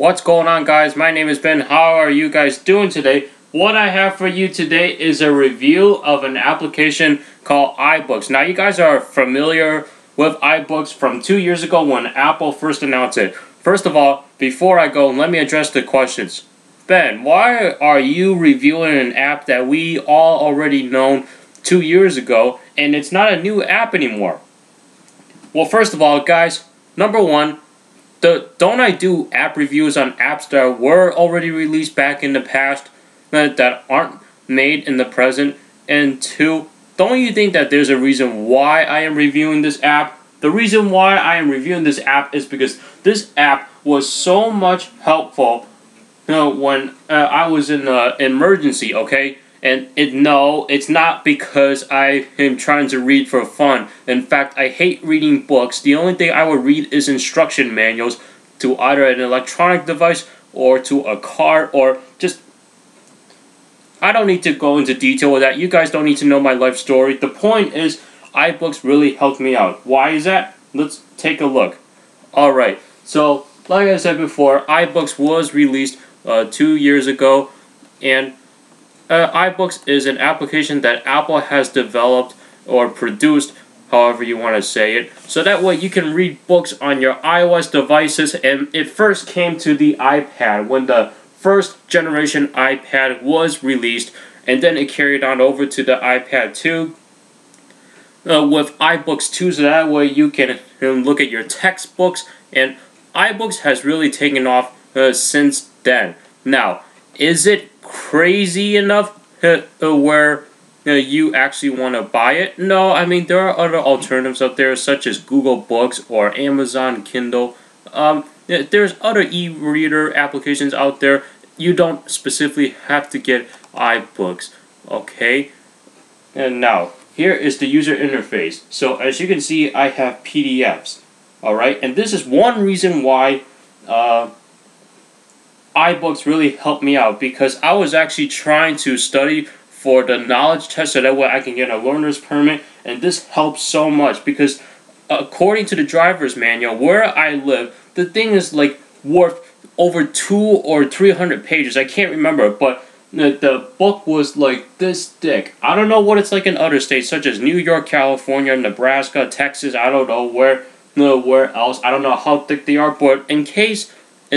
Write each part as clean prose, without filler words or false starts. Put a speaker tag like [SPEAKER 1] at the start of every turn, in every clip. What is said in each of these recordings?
[SPEAKER 1] What's going on, guys? My name is Ben. How are you guys doing today? What I have for you today is a review of an application called iBooks. Now, you guys are familiar with iBooks from 2 years ago when Apple first announced it. First of all, before I go, let me address the questions. Ben, why are you reviewing an app that we all already known 2 years ago, and it's not a new app anymore? Well, first of all, guys, number one, don't I do app reviews on apps that were already released back in the past that aren't made in the present? And two, don't you think that there's a reason why I am reviewing this app? The reason why I am reviewing this app is because this app was so much helpful when I was in an emergency, okay? And it's not because I am trying to read for fun. In fact, I hate reading books. The only thing I would read is instruction manuals to either an electronic device or to a car or just... I don't need to go into detail with that. You guys don't need to know my life story. The point is, iBooks really helped me out. Why is that? Let's take a look. Alright, so like I said before, iBooks was released 2 years ago, and iBooks is an application that Apple has developed or produced, however you want to say it, so that way you can read books on your iOS devices. And it first came to the iPad when the first generation iPad was released, and then it carried on over to the iPad 2 with iBooks 2, so that way you can look at your textbooks, and iBooks has really taken off since then. Now, is it crazy enough where you actually want to buy it? No, I mean, there are other alternatives out there such as Google Books or Amazon Kindle. There's other e-reader applications out there. You don't specifically have to get iBooks, okay? And now, here is the user interface. So as you can see, I have PDFs, alright? And this is one reason why iBooks really helped me out, because I was actually trying to study for the knowledge test so that way I can get a learner's permit, and this helps so much because according to the driver's manual where I live, the thing is like worth over 200 or 300 pages. I can't remember, but the book was like this thick. I don't know what it's like in other states such as New York, California, Nebraska, Texas. I don't know where else. I don't know how thick they are, but in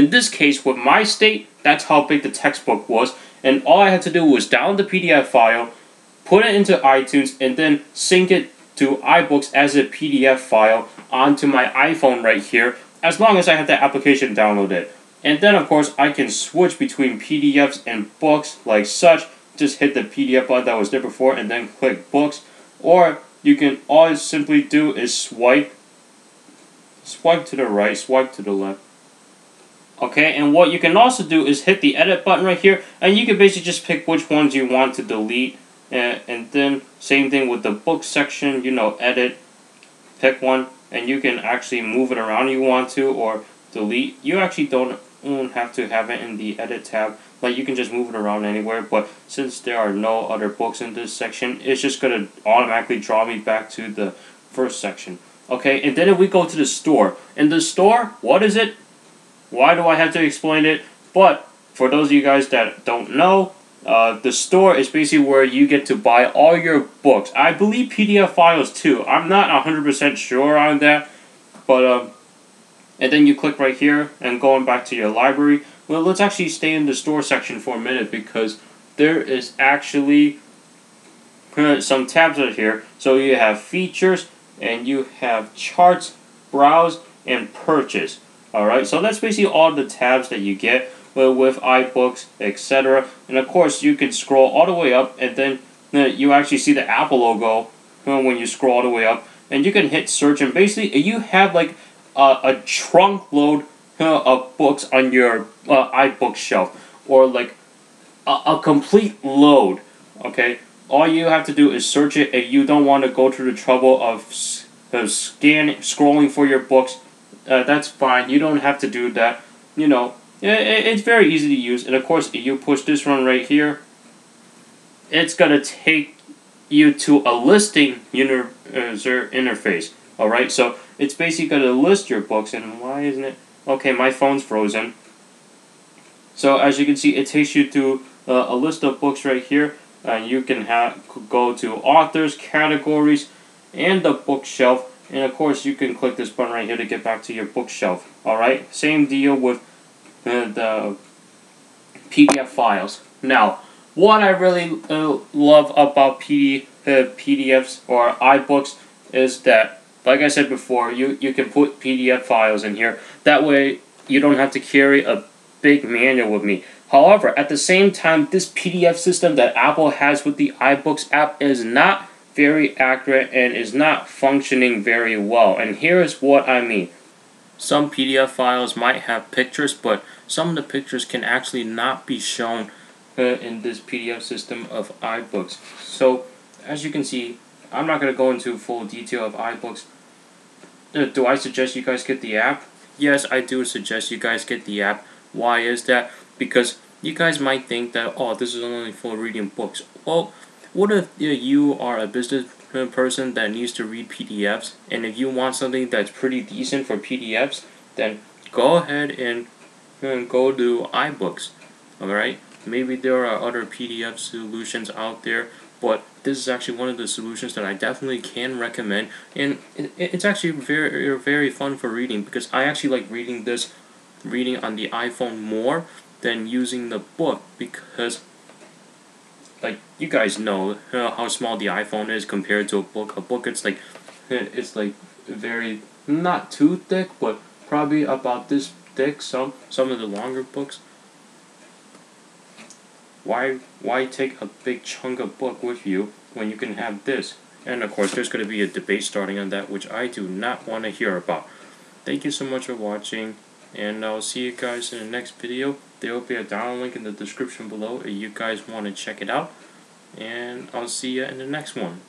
[SPEAKER 1] this case, with my state, that's how big the textbook was. And all I had to do was download the PDF file, put it into iTunes, and then sync it to iBooks as a PDF file onto my iPhone right here, as long as I have the application downloaded. And then, of course, I can switch between PDFs and books like such. Just hit the PDF button that was there before and then click Books. Or you can all simply do is swipe to the right, swipe to the left. Okay, and what you can also do is hit the edit button right here, and you can basically just pick which ones you want to delete, and then same thing with the book section, edit, pick one, and you can actually move it around if you want to, or delete. You actually don't have to have it in the edit tab, like you can just move it around anywhere, but since there are no other books in this section, it's just going to automatically draw me back to the first section. Okay, and then if we go to the store, in the store, what is it? Why do I have to explain it? But for those of you guys that don't know, the store is basically where you get to buy all your books. I believe PDF files too. I'm not 100% sure on that. But, and then you click right here and going back to your library. Well, let's actually stay in the store section for a minute because there is actually some tabs right here. So you have features and you have charts, browse, and purchase. Alright, so that's basically all the tabs that you get with iBooks, etc. And of course, you can scroll all the way up, and then you actually see the Apple logo when you scroll all the way up. And you can hit search, and basically, you have like a trunk load of books on your iBooks shelf, or like a complete load. Okay, all you have to do is search it, and you don't want to go through the trouble of scrolling for your books. That's fine. You don't have to do that. It's very easy to use. And of course, if you push this one right here, it's going to take you to a listing user interface. Alright, so it's basically going to list your books. And why isn't it? Okay, my phone's frozen. So as you can see, it takes you to a list of books right here, and you can go to authors, categories, and the bookshelf. And of course, you can click this button right here to get back to your bookshelf. Alright, same deal with the PDF files. Now, what I really love about PDFs or iBooks is that, like I said before, you can put PDF files in here. That way, you don't have to carry a big manual with me. However, at the same time, this PDF system that Apple has with the iBooks app is not very accurate and is not functioning very well. And here is what I mean. Some PDF files might have pictures, but some of the pictures can actually not be shown in this PDF system of iBooks. So, as you can see, I'm not going to go into full detail of iBooks. Do I suggest you guys get the app? Yes, I do suggest you guys get the app. Why is that? Because you guys might think that, oh, this is only for reading books. Well, what if you are a business person that needs to read PDFs, and if you want something that's pretty decent for PDFs, then go ahead and go to iBooks. Alright? Maybe there are other PDF solutions out there, but this is actually one of the solutions that I definitely can recommend, and it's actually very, very fun for reading, because I actually like reading on the iPhone more than using the book, because like you guys know how small the iPhone is compared to a book. A book, it's like very, not too thick, but probably about this thick. Some of the longer books. Why take a big chunk of book with you when you can have this? And of course, there's going to be a debate starting on that, which I do not want to hear about. Thank you so much for watching, and I'll see you guys in the next video. There will be a download link in the description below if you guys want to check it out. And I'll see you in the next one.